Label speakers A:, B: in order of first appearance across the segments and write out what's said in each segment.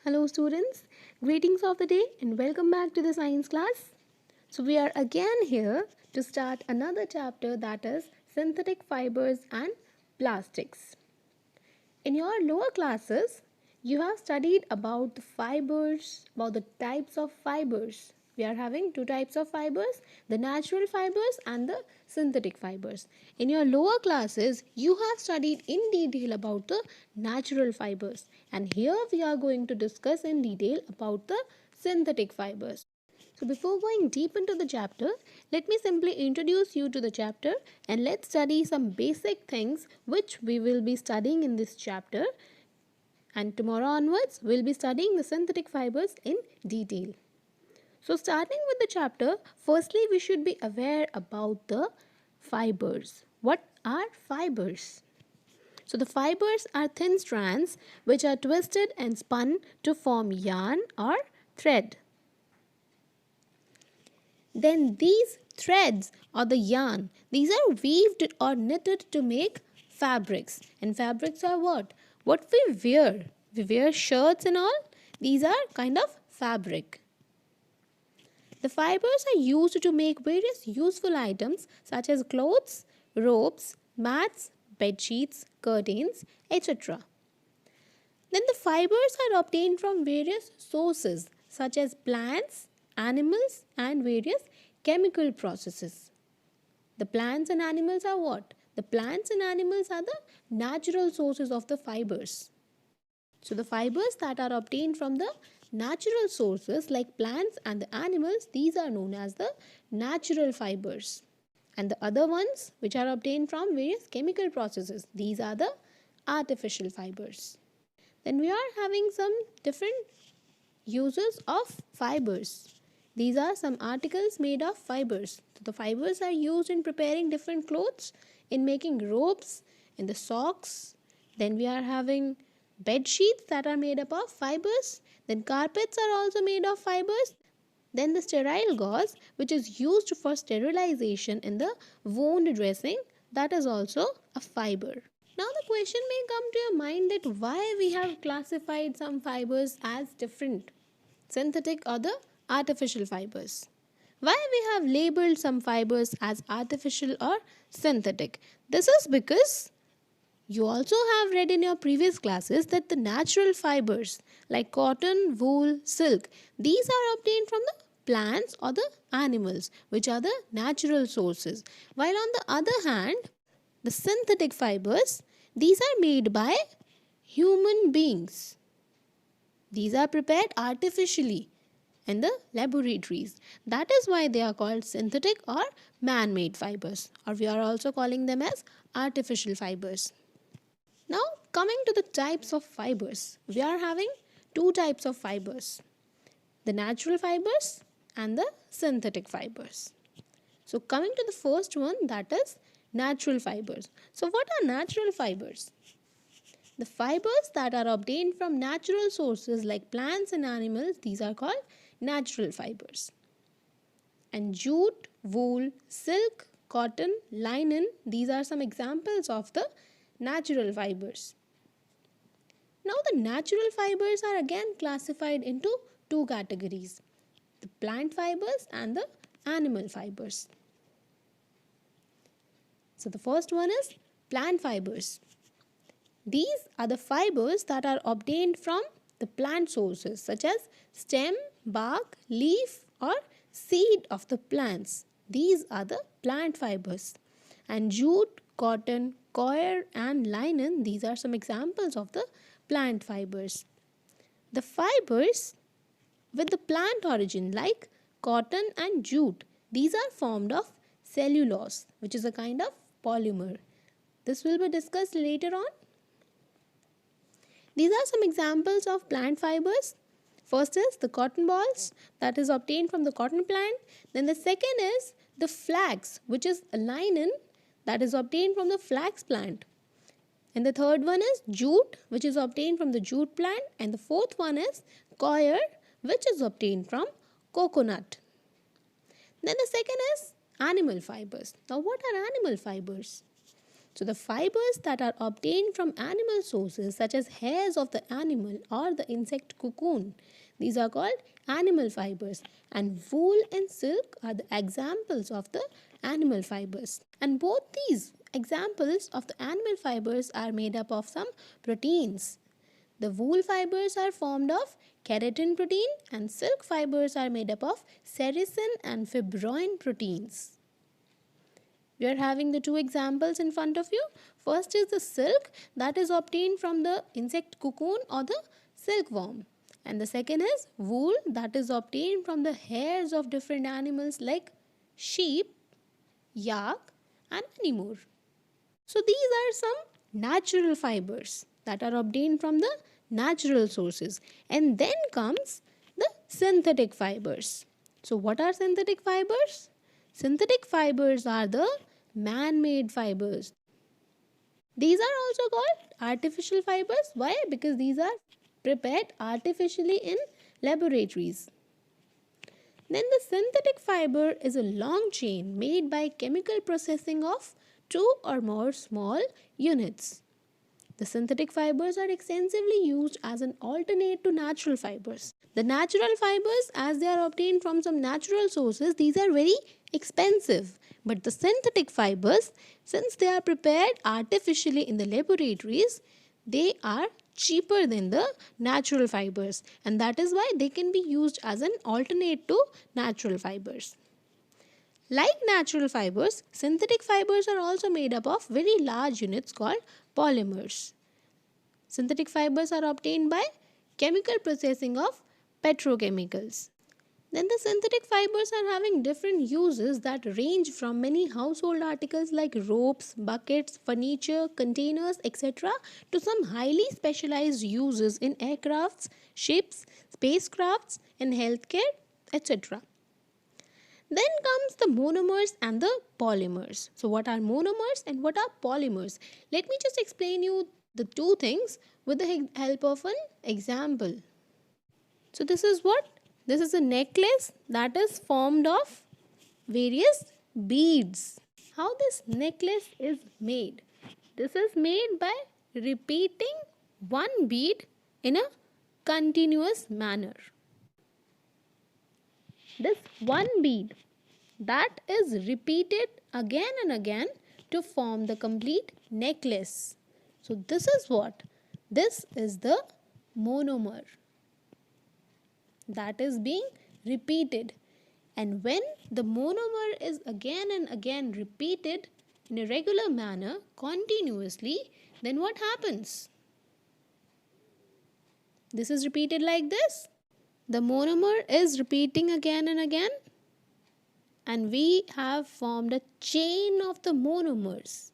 A: Hello students, greetings of the day and welcome back to the science class. So we are again here to start another chapter, that is synthetic fibers and plastics. In your lower classes, you have studied about the fibers, about the types of fibers. We are having two types of fibers, the natural fibers and the synthetic fibers. In your lower classes, you have studied in detail about the natural fibers. And here we are going to discuss in detail about the synthetic fibers. So before going deep into the chapter, let me simply introduce you to the chapter and let's study some basic things which we will be studying in this chapter. And tomorrow onwards, we'll be studying the synthetic fibers in detail. So starting with the chapter, firstly we should be aware about the fibers. What are fibers? So the fibers are thin strands which are twisted and spun to form yarn or thread. Then these threads or the yarn, these are weaved or knitted to make fabrics. And fabrics are what? What we wear. We wear shirts and all. These are kind of fabric. The fibers are used to make various useful items such as clothes, ropes, mats, bed sheets, curtains, etc. Then the fibers are obtained from various sources such as plants, animals and various chemical processes. The plants and animals are what? The plants and animals are the natural sources of the fibers. So the fibers that are obtained from the natural sources like plants and the animals, these are known as the natural fibers. And the other ones which are obtained from various chemical processes, these are the artificial fibers. Then we are having some different uses of fibers. These are some articles made of fibers. So the fibers are used in preparing different clothes, in making ropes, in the socks. Then we are having bed sheets that are made up of fibers. Then carpets are also made of fibers. Then the sterile gauze, which is used for sterilization in the wound dressing, that is also a fiber. Now the question may come to your mind that why we have classified some fibers as different, synthetic or the artificial fibers. Why we have labeled some fibers as artificial or synthetic? This is because you also have read in your previous classes that the natural fibers like cotton, wool, silk, these are obtained from the plants or the animals, which are the natural sources. While on the other hand, the synthetic fibers, these are made by human beings. These are prepared artificially in the laboratories. That is why they are called synthetic or man-made fibers, or we are also calling them as artificial fibers. Now coming to the types of fibers, we are having two types of fibers, the natural fibers and the synthetic fibers. So coming to the first one, that is natural fibers. So what are natural fibers? The fibers that are obtained from natural sources like plants and animals, these are called natural fibers. And jute, wool, silk, cotton, linen, these are some examples of the natural fibers. Now the natural fibers are again classified into two categories, the plant fibers and the animal fibers. So the first one is plant fibers. These are the fibers that are obtained from the plant sources such as stem, bark, leaf or seed of the plants. These are the plant fibers. And jute, cotton, coir and linen, these are some examples of the plant fibers. The fibers with the plant origin like cotton and jute, these are formed of cellulose, which is a kind of polymer. This will be discussed later on. These are some examples of plant fibers. First is the cotton balls that is obtained from the cotton plant. Then the second is the flax, which is a linen that is obtained from the flax plant. And the third one is jute, which is obtained from the jute plant. And the fourth one is coir, which is obtained from coconut. Then the second is animal fibers. Now what are animal fibers? So the fibers that are obtained from animal sources such as hairs of the animal or the insect cocoon, these are called animal fibers, and wool and silk are the examples of the animal fibers. And both these examples of the animal fibers are made up of some proteins. The wool fibers are formed of keratin protein and silk fibers are made up of sericin and fibroin proteins. We are having the two examples in front of you. First is the silk that is obtained from the insect cocoon or the silkworm. And the second is wool that is obtained from the hairs of different animals like sheep, yak, and many more. So these are some natural fibers that are obtained from the natural sources. And then comes the synthetic fibers. So what are synthetic fibers? Synthetic fibers are the man-made fibers. These are also called artificial fibers. Why? Because these are prepared artificially in laboratories. Then the synthetic fiber is a long chain made by chemical processing of two or more small units. The synthetic fibers are extensively used as an alternate to natural fibers. The natural fibers, as they are obtained from some natural sources, these are very expensive. But the synthetic fibers, since they are prepared artificially in the laboratories, they are cheaper than the natural fibers, and that is why they can be used as an alternate to natural fibers. Like natural fibers, synthetic fibers are also made up of very large units called polymers. Synthetic fibers are obtained by chemical processing of petrochemicals. Then the synthetic fibers are having different uses that range from many household articles like ropes, buckets, furniture, containers, etc. to some highly specialized uses in aircrafts, ships, spacecrafts, in healthcare, etc. Then comes the monomers and the polymers. So what are monomers and what are polymers? Let me just explain you the two things with the help of an example. So this is what? This is a necklace that is formed of various beads. How this necklace is made? This is made by repeating one bead in a continuous manner. This one bead that is repeated again and again to form the complete necklace. So this is what? This is the monomer that is being repeated. And when the monomer is again and again repeated in a regular manner continuously, then what happens? This is repeated like this. The monomer is repeating again and again, and we have formed a chain of the monomers.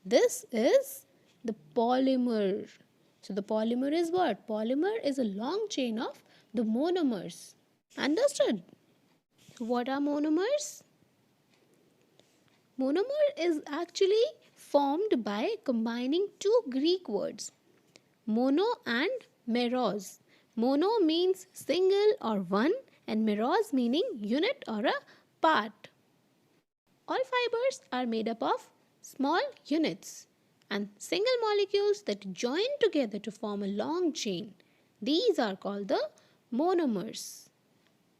A: This is the polymer. So the polymer is what? Polymer is a long chain of the monomers. Understood? What are monomers? Monomer is actually formed by combining two Greek words, mono and meros. Mono means single or one, and meros meaning unit or a part. All fibers are made up of small units and single molecules that join together to form a long chain. These are called the monomers.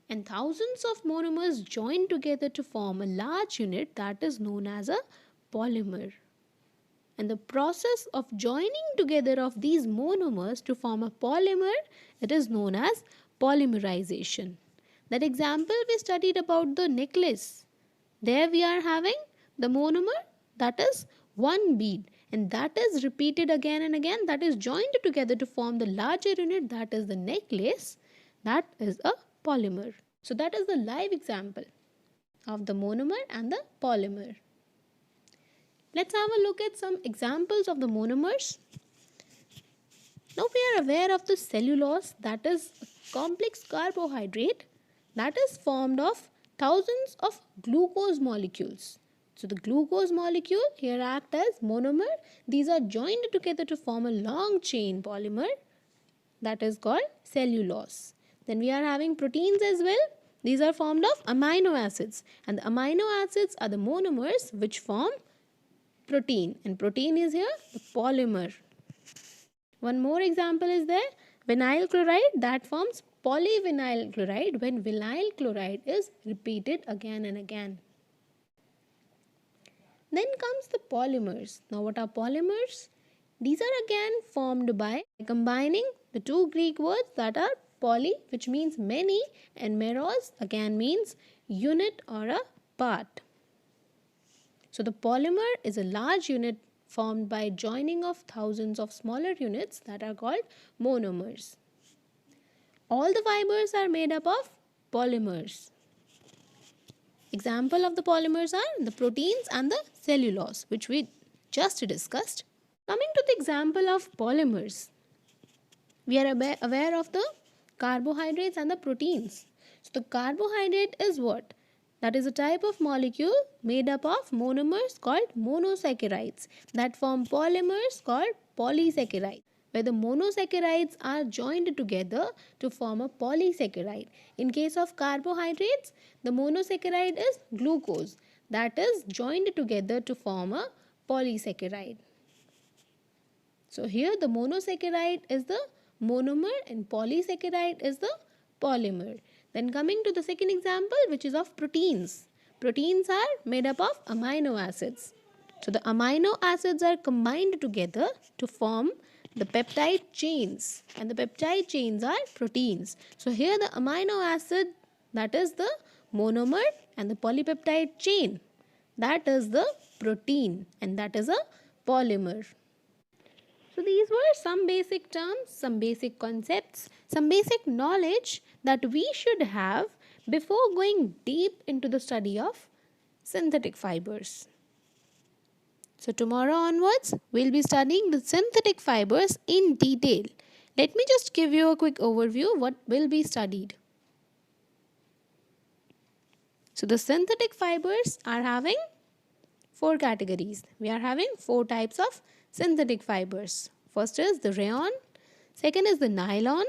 A: And thousands of monomers join together to form a large unit that is known as a polymer. And the process of joining together of these monomers to form a polymer, it is known as polymerization. That example we studied about the necklace. There we are having the monomer that is one bead, and that is repeated again and again, that is joined together to form the larger unit that is the necklace, that is a polymer. So that is the live example of the monomer and the polymer. Let's have a look at some examples of the monomers. Now we are aware of the cellulose, that is a complex carbohydrate that is formed of thousands of glucose molecules. So the glucose molecule here act as monomer. These are joined together to form a long chain polymer that is called cellulose. Then we are having proteins as well. These are formed of amino acids, and the amino acids are the monomers which form protein, and protein is here the polymer. One more example is there, vinyl chloride, that forms polyvinyl chloride when vinyl chloride is repeated again and again. Then comes the polymers. Now what are polymers? These are again formed by combining the two Greek words that are poly, which means many, and meros again means unit or a part. So the polymer is a large unit formed by joining of thousands of smaller units that are called monomers. All the fibers are made up of polymers. Example of the polymers are the proteins and the cellulose, which we just discussed. Coming to the example of polymers, we are aware of the carbohydrates and the proteins. So the carbohydrate is what? That is a type of molecule made up of monomers called monosaccharides that form polymers called polysaccharides, where the monosaccharides are joined together to form a polysaccharide. In case of carbohydrates, the monosaccharide is glucose that is joined together to form a polysaccharide. So here the monosaccharide is the monomer and polysaccharide is the polymer. Then coming to the second example, which is of proteins. Proteins are made up of amino acids. So the amino acids are combined together to form the peptide chains, and the peptide chains are proteins. So here the amino acid, that is the monomer, and the polypeptide chain, that is the protein, and that is a polymer. So these were some basic terms, some basic concepts, some basic knowledge that we should have before going deep into the study of synthetic fibers. So tomorrow onwards, we'll be studying the synthetic fibers in detail. Let me just give you a quick overview what will be studied. So the synthetic fibers are having 4 categories. We are having 4 types of synthetic fibers. First is the rayon, second is the nylon,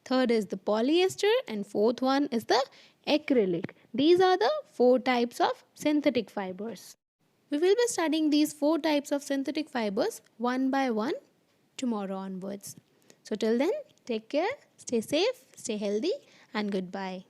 A: third is the polyester, and fourth one is the acrylic. These are the 4 types of synthetic fibers. We will be studying these 4 types of synthetic fibers one by one tomorrow onwards. So till then, take care, stay safe, stay healthy, and goodbye.